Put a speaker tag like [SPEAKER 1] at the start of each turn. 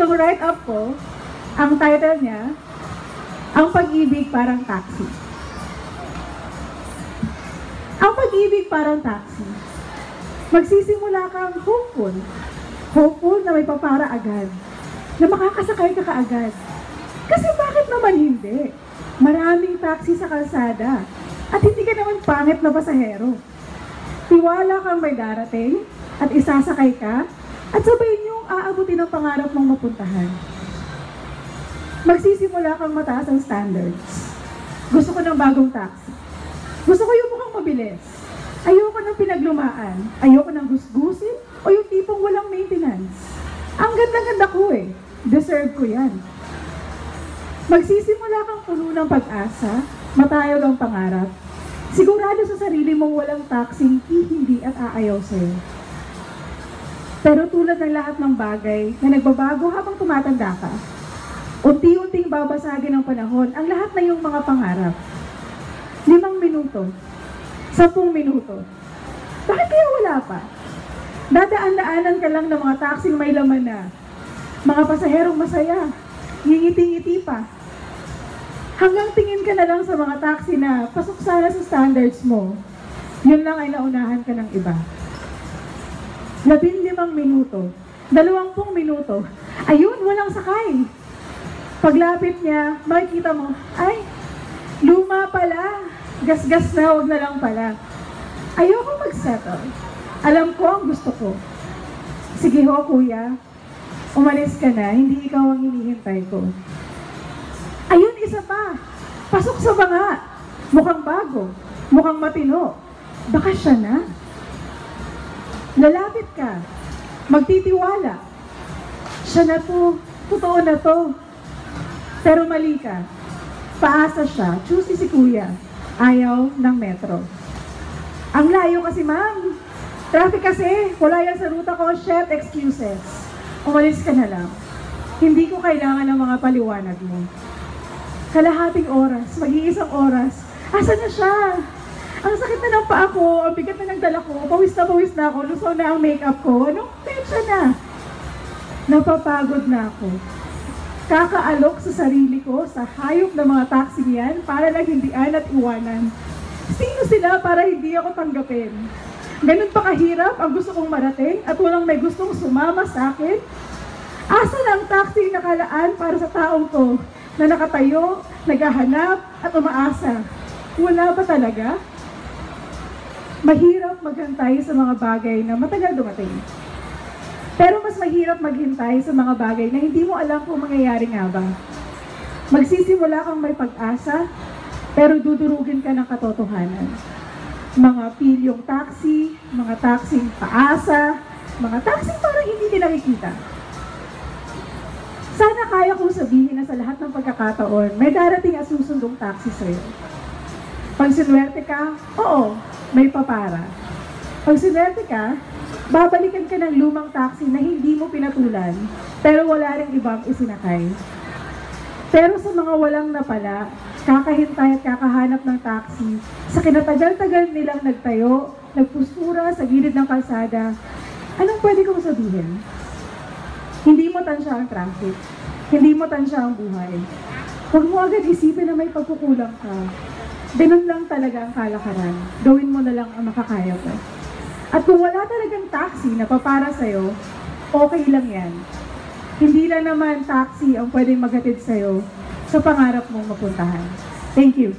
[SPEAKER 1] Itong write-up ko, ang title niya, Ang Pag-ibig Parang Taxi. Ang pag-ibig parang taxi. Magsisimula kang hopeful. Hopeful na may papara agad. Na makakasakay ka kaagad. Kasi bakit naman hindi? Maraming taxi sa kalsada. At hindi ka naman pangit na pasahero. Tiwala kang may darating at isasakay ka at sabay niyong aabutin ang pangarap mong mapuntahan. Magsisimula kang mataas ang standards. Gusto ko ng bagong taxi. Gusto ko yung mukhang mabilis. Ayoko ng pinaglumaan. Ayoko ng gusgusin o yung tipong walang maintenance. Ang ganda-ganda ko eh. Deserve ko yan. Magsisimula kang puno ng pag-asa, matayog ang pangarap. Sigurado sa sarili mong walang taxing hindi at aayaw sa'yo. Pero tulad ng lahat ng bagay na nagbabago habang tumatanda ka, unti-unting babasagin ng panahon ang lahat na yung mga pangarap. 5 minuto, 10 minuto. Bakit kaya wala pa? Dadaan-daanan ka lang ng mga taxing may laman na mga pasaherong masaya, ngingiti-ngiti pa. Hanggang tingin ka na lang sa mga taxi na pasok sana sa standards mo, yun lang ay naunahan ka ng iba. 15 minuto, 20 minuto, ayun, walang sakay. Paglapit niya, makikita mo, ay, luma pala, gas-gas na, wag na lang pala. Ayoko mag-settle. Alam ko ang gusto ko. Sige ho, kuya, umalis ka na, hindi ikaw ang hinihintay ko. Ayun, isa pa, pasok sa banga. Mukhang bago, mukhang matino. Baka siya na. Lalapit ka, magtitiwala. Siya na to, totoo na to. Pero mali ka. Paasa siya, choosy si kuya. Ayaw ng metro. Ang layo kasi, ma'am. Traffic kasi, wala yan sa ruta ko, shit, excuses. Umalis ka na lang. Hindi ko kailangan ng mga paliwanag mo. Kalahating oras, mag-iisang oras. Asa na siya? Ang sakit na ng paa ko, ang bigat na ng dala ko, pawis na ako, lusaw na ang makeup ko. Anong petsa na? Napapagod na ako. Kakaalok sa sarili ko sa hayop ng mga taxi yan para lang hindian at iwanan. Sino sila para hindi ako tanggapin? Ganun pa kahirap ang gusto kong marating at walang may gustong sumama sa akin? Asa na ang taxi nakalaan para sa taong to na nakatayo, naghahanap at umaasa? Wala ba talaga? Mahirap maghintay sa mga bagay na matagal dumating. Pero mas mahirap maghintay sa mga bagay na hindi mo alam kung mangyayari nga ba. Magsisimula kang may pag-asa, pero dudurugin ka ng katotohanan. Mga pilyong taxi, mga taxing paasa, mga taxing parang hindi din nakikita. Sana kaya kong sabihin na sa lahat ng pagkakataon, may darating at susundong taxi sa'yo. Pag sinuwerte ka, oo, may papara. Pag sinuwerte ka, babalikan ka ng lumang taxi na hindi mo pinatulan, pero wala ring ibang isinakay. Pero sa mga walang napala, kakahintay at kakahanap ng taxi, sa kinatagal-tagal nilang nagtayo, nagpustura sa gilid ng kalsada, anong pwede kong sabihin? Hindi mo tansya ang traffic. Hindi mo tansya ang buhay. Huwag mo agad isipin na may pagkukulang ka. Ganun lang talaga ang kalakaran. Gawin mo na lang ang makakaya ko. At kung wala talagang taxi na papara sa'yo, okay lang yan. Hindi lang naman taxi ang pwedeng maghatid sa'yo sa pangarap mong mapuntahan. Thank you.